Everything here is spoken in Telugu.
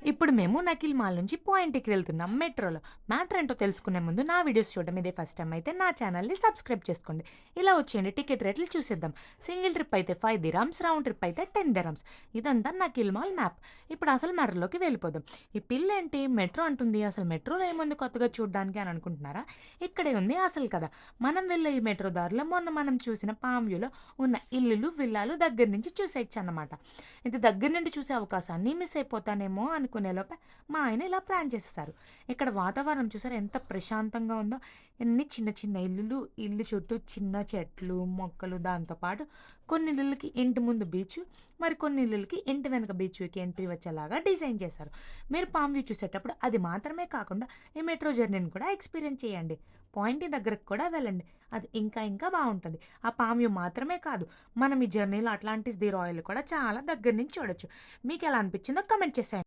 ఇప్పుడు మేము నకిల్ మాల్ నుంచి పాయింట్‌కి వెళ్తున్నాం మెట్రోలో. మ్యాటర్ ఏంటో తెలుసుకునే ముందు నా వీడియోస్ చూడడం ఇదే ఫస్ట్ టైమ్ అయితే నా ఛానల్‌ని సబ్స్క్రైబ్ చేసుకోండి. ఇలా వచ్చేయండి టికెట్ రేట్లు చూసేద్దాం. సింగిల్ ట్రిప్ అయితే 5 దిర్హామ్స్, రౌండ్ ట్రిప్ అయితే 10 దిర్హామ్స్. ఇదంతా నకిల్ మాల్ మ్యాప్. ఇప్పుడు అసలు మ్యాటర్‌లోకి వెళ్ళిపోదాం. ఈ పిల్లేంటి మెట్రో అంటుంది. అసలు మెట్రోలో ఏముంది కొత్తగా చూడ్డానికి అని అనుకుంటున్నారా? ఇక్కడే ఉంది అసలు కథ. మనం వెళ్ళే ఈ మెట్రో దారిలో మొన్న మనం చూసిన పామ్ వ్యూలో ఉన్న ఇల్లులు, విల్లాలు దగ్గర నుంచి చూసేయొచ్చన్నమాట. ఇది దగ్గర నుండి చూసే అవకాశాన్ని మిస్ అయిపోతానేమో అనుకునేలోపే మా ఆయన ఇలా ప్లాన్ చేసేసారు. ఇక్కడ వాతావరణం చూసారా ఎంత ప్రశాంతంగా ఉందో. ఎన్ని చిన్న చిన్న ఇల్లులు, ఇల్లు చుట్టూ చిన్న చెట్లు, మొక్కలు దాంతో పాటు కొన్ని ఇల్లులకి ఇంటి ముందు బీచ్, మరి కొన్ని ఇల్లులకి ఇంటి వెనక బీచ్‌కి ఎంట్రీ వచ్చేలాగా డిజైన్ చేశారు. మీరు పామ్ వ్యూ చూసేటప్పుడు అది మాత్రమే కాకుండా ఈ మెట్రో జర్నీని కూడా ఎక్స్‌పీరియన్స్ చేయండి. పాయింట్ దగ్గరకు కూడా వెళ్ళండి. అది ఇంకా ఇంకా బావుంటది. ఆ పామ్ వ్యూ మాత్రమే కాదు, మనం ఈ జర్నీలో అట్లాంటిస్ ది రాయల్ కూడా చాలా దగ్గర నుంచి చూడొచ్చు. మీకెలా అనిపించిందో కామెంట్ చేసేయండి.